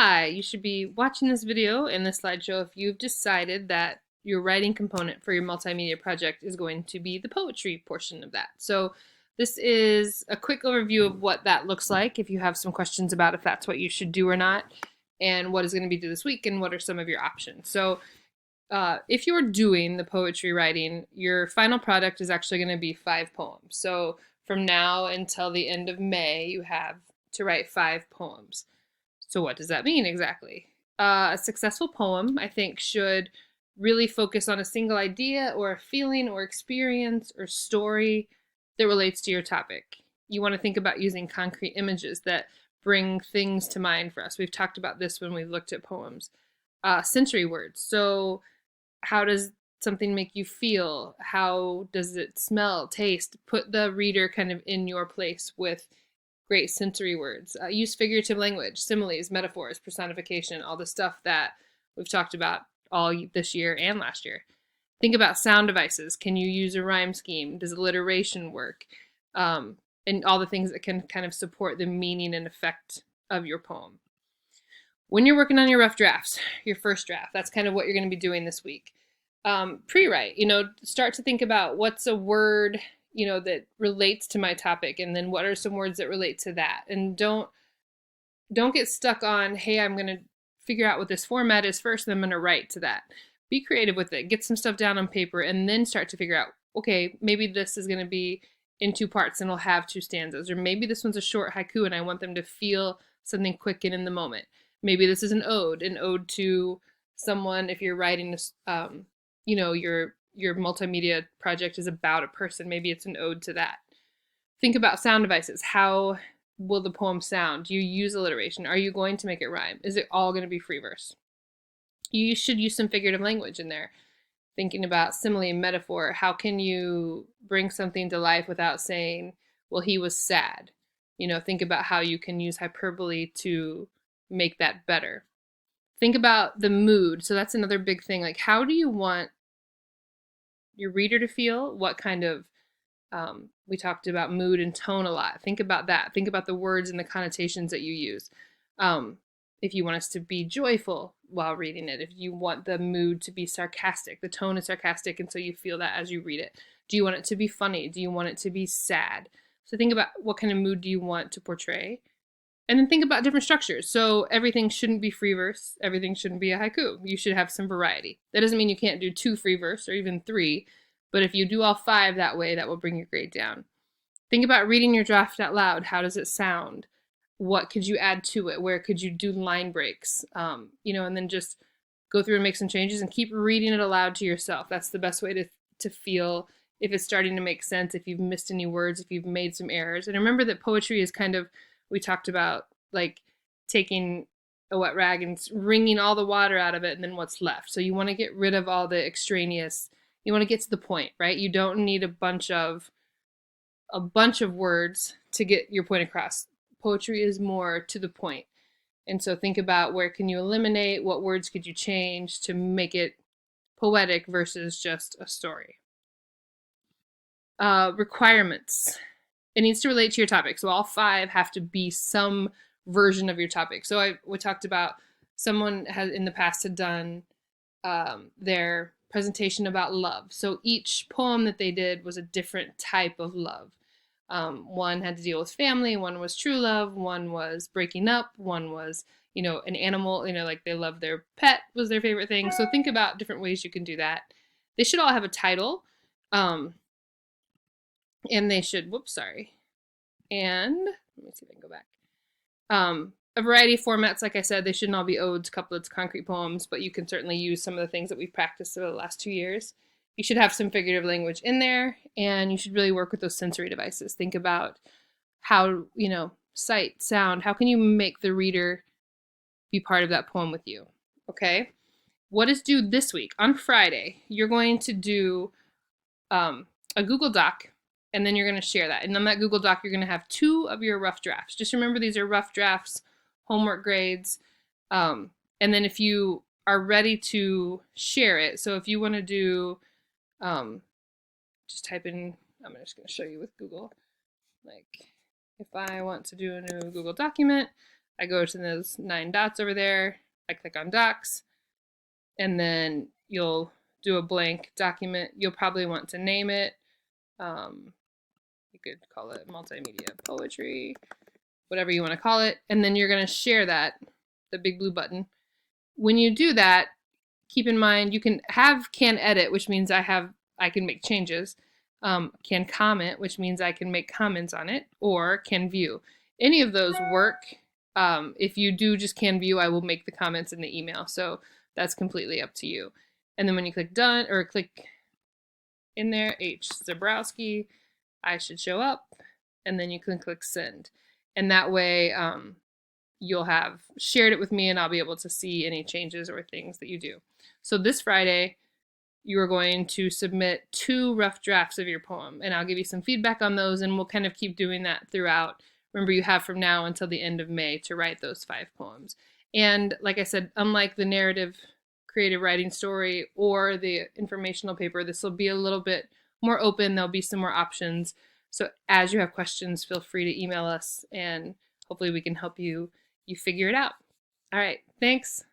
Hi, you should be watching this video and this slideshow if you've decided that your writing component for your multimedia project is going to be the poetry portion of that. So this is a quick overview of what that looks like if you have some questions about if that's what you should do or not, and what is going to be due this week and what are some of your options. So if you're doing the poetry writing, your final product is actually going to be 5 poems. So from now until the end of May, you have to write 5 poems. So what does that mean exactly? A successful poem, I think, should really focus on a single idea or a feeling or experience or story that relates to your topic. You want to think about using concrete images that bring things to mind for us. We've talked about this when we've looked at poems. Sensory words. So how does something make you feel? How does it smell, taste? Put the reader kind of in your place with great sensory words. Use figurative language, similes, metaphors, personification, all the stuff that we've talked about all this year and last year. Think about sound devices. Can you use a rhyme scheme? Does alliteration work? And all the things that can kind of support the meaning and effect of your poem. When you're working on your rough drafts, your first draft, that's kind of what you're going to be doing this week. Pre-write, start to think about what's a word, that relates to my topic, and then what are some words that relate to that. And don't get stuck on, hey, I'm going to figure out what this format is first, and I'm going to write to that. Be creative with it. Get some stuff down on paper, and then start to figure out, okay, maybe this is going to be in 2 parts and it'll have 2 stanzas, or maybe this one's a short haiku and I want them to feel something quick and in the moment. Maybe this is an ode to someone. If you're writing this, your multimedia project is about a person, maybe it's an ode to that. Think about sound devices. How will the poem sound? Do you use alliteration? Are you going to make it rhyme? Is it all going to be free verse? You should use some figurative language in there. Thinking about simile and metaphor. How can you bring something to life without saying, well, he was sad? Think about how you can use hyperbole to make that better. Think about the mood. So that's another big thing. Like, how do you want your reader to feel? What kind of we talked about mood and tone a lot. Think about that. Think about the words and the connotations that you use. If you want us to be joyful while reading it, if you want the mood to be sarcastic, the tone is sarcastic, and so you feel that as you read it. Do you want it to be funny? Do you want it to be sad? So think about what kind of mood do you want to portray? And then think about different structures. So everything shouldn't be free verse. Everything shouldn't be a haiku. You should have some variety. That doesn't mean you can't do 2 free verse or even 3, but if you do all 5 that way, that will bring your grade down. Think about reading your draft out loud. How does it sound? What could you add to it? Where could you do line breaks? And then just go through and make some changes and keep reading it aloud to yourself. That's the best way to feel if it's starting to make sense, if you've missed any words, if you've made some errors. And remember that poetry is kind of, we talked about like taking a wet rag and wringing all the water out of it and then what's left. So you want to get rid of all the extraneous. You want to get to the point, right? You don't need a bunch of words to get your point across. Poetry is more to the point. And so think about where can you eliminate, what words could you change to make it poetic versus just a story. Requirements. It needs to relate to your topic. So all 5 have to be some version of your topic. So we talked about someone has in the past had done their presentation about love. So each poem that they did was a different type of love. One had to deal with family, one was true love, one was breaking up, one was, an animal, like they love their pet was their favorite thing. So think about different ways you can do that. They should all have a title. And they should, and let me see if I can go back. A variety of formats, like I said, they shouldn't all be odes, couplets, concrete poems, but you can certainly use some of the things that we've practiced over the last 2 years. You should have some figurative language in there, and you should really work with those sensory devices. Think about how, sight, sound, how can you make the reader be part of that poem with you, okay? What is due this week? On Friday, you're going to do a Google Doc, and then you're going to share that. And on that Google Doc, you're going to have 2 of your rough drafts. Just remember, these are rough drafts, homework grades. And then if you are ready to share it, so if you want to do, just type in, I'm just going to show you with Google, like if I want to do a new Google document, I go to those 9 dots over there, I click on Docs, and then you'll do a blank document. You'll probably want to name it. You could call it multimedia poetry, whatever you want to call it. And then you're going to share that, the big blue button. When you do that, keep in mind you can have can edit, which means I can make changes. Can comment, which means I can make comments on it, or can view. Any of those work. If you do just can view, I will make the comments in the email. So that's completely up to you. And then when you click done or click in there, H. Zabrowski, I should show up. And then you can click send. And that way you'll have shared it with me and I'll be able to see any changes or things that you do. So this Friday, you are going to submit 2 rough drafts of your poem, and I'll give you some feedback on those, and we'll kind of keep doing that throughout. Remember, you have from now until the end of May to write those 5 poems. And like I said, unlike the narrative creative writing story or the informational paper, this will be a little bit more open. There'll be some more options. So as you have questions, feel free to email us, and hopefully we can help you figure it out. All right, thanks.